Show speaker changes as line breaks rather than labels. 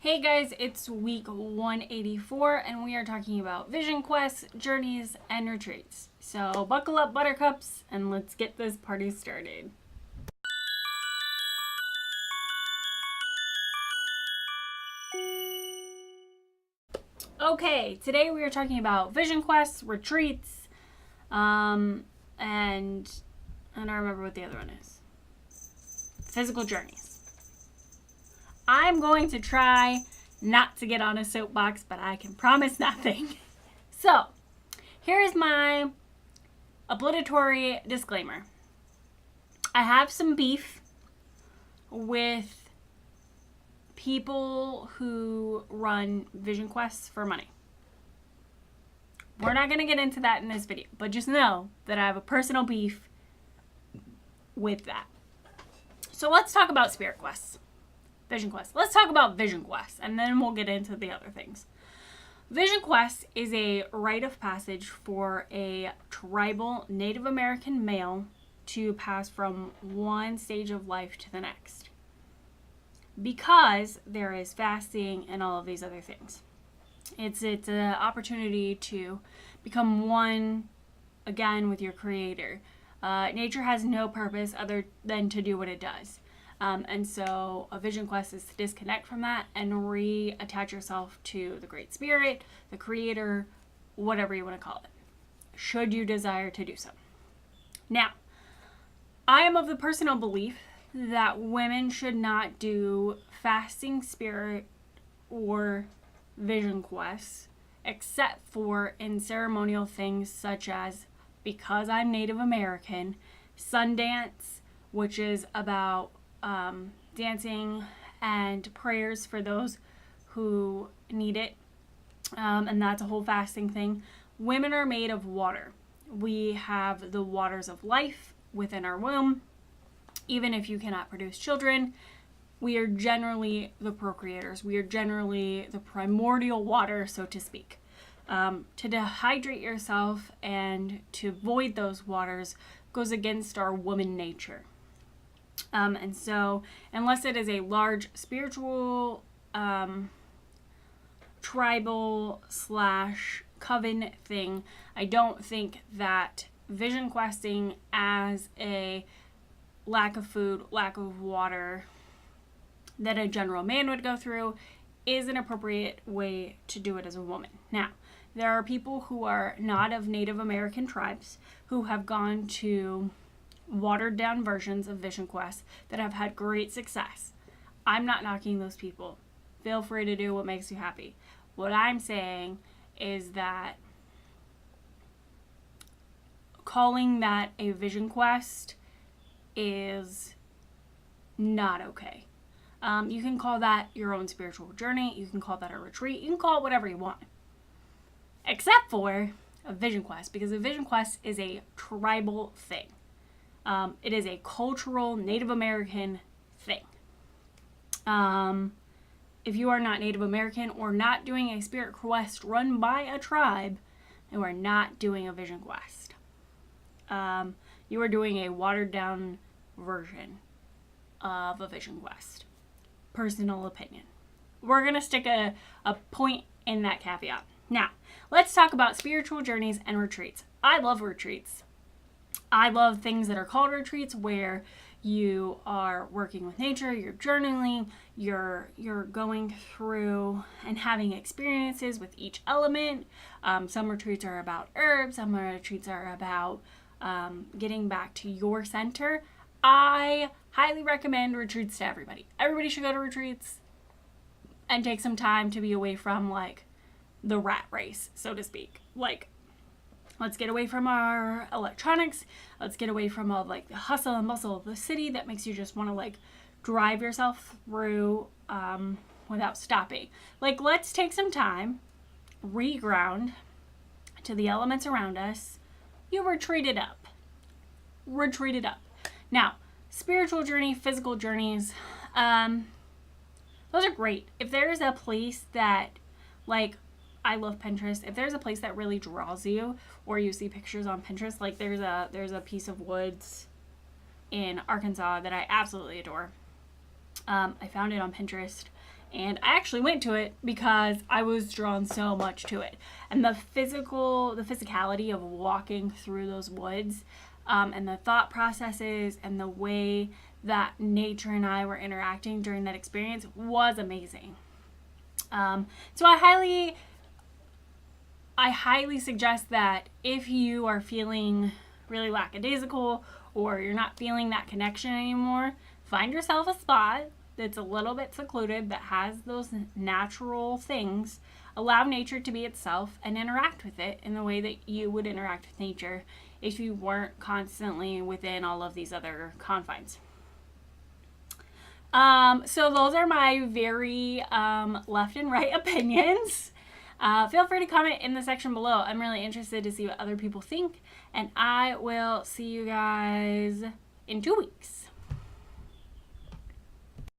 Hey guys, it's week 184 and we are talking about vision quests, journeys, and retreats. So buckle up, buttercups, and let's get this party started. Okay, today we are talking about vision quests, retreats, and I don't remember what the other one is. Physical journeys. I'm going to try not to get on a soapbox, but I can promise nothing. So, here's my obligatory disclaimer. I have some beef with people who run vision quests for money. We're not going to get into that in this video, but just know that I have a personal beef with that. So let's talk about spirit quests. Vision quests. Let's talk about vision quests, and then we'll get into the other things. Vision quest is a rite of passage for a tribal Native American male to pass from one stage of life to the next, because there is fasting and all of these other things. It's an opportunity to become one again with your creator. Nature has no purpose other than to do what it does. And so a vision quest is to disconnect from that and reattach yourself to the Great Spirit, the Creator, whatever you want to call it, should you desire to do so. Now, I am of the personal belief that women should not do fasting spirit or vision quests, except for in ceremonial things such as, because I'm Native American, Sundance, which is about dancing and prayers for those who need it, and that's a whole fasting thing. Women are made of water. We have the waters of life within our womb. Even if you cannot produce children, we are generally the procreators. We are generally the primordial water, so to speak. To dehydrate yourself and to void those waters goes against our woman nature. And so, unless it is a large spiritual, tribal / coven thing, I don't think that vision questing as a lack of food, lack of water that a general man would go through is an appropriate way to do it as a woman. Now, there are people who are not of Native American tribes who have gone to watered down versions of vision quests that have had great success. I'm not knocking those people. Feel free to do what makes you happy. What I'm saying is that calling that a vision quest is not okay. You can call that your own spiritual journey. You can call that a retreat. You can call it whatever you want. Except for a vision quest, because a vision quest is a tribal thing. It is a cultural Native American thing. If you are not Native American or not doing a spirit quest run by a tribe, you are not doing a vision quest. You are doing a watered down version of a vision quest. Personal opinion. We're going to stick a point in that caveat. Now, let's talk about spiritual journeys and retreats. I love retreats. I love things that are called retreats, where you are working with nature, you're journaling, you're going through and having experiences with each element. Some retreats are about herbs, some retreats are about getting back to your center. I highly recommend retreats to everybody. Everybody should go to retreats and take some time to be away from the rat race, so to speak. Let's get away from our electronics. Let's get away from all the hustle and bustle of the city that makes you just want to drive yourself through without stopping. Let's take some time, reground to the elements around us. You retreat it up. Retreat it up. Now, spiritual journey, physical journeys, those are great. If there is a place that I love Pinterest. If there's a place that really draws you, or you see pictures on Pinterest, there's a piece of woods in Arkansas that I absolutely adore. I found it on Pinterest, And I actually went to it because I was drawn so much to it. And the physicality of walking through those woods, and the thought processes and the way that nature and I were interacting during that experience was amazing. So I highly suggest that if you are feeling really lackadaisical or you're not feeling that connection anymore, find yourself a spot that's a little bit secluded, that has those natural things. Allow nature to be itself and interact with it in the way that you would interact with nature if you weren't constantly within all of these other confines. So those are my very left and right opinions. Feel free to comment in the section below. I'm really interested to see what other people think, and I will see you guys in 2 weeks.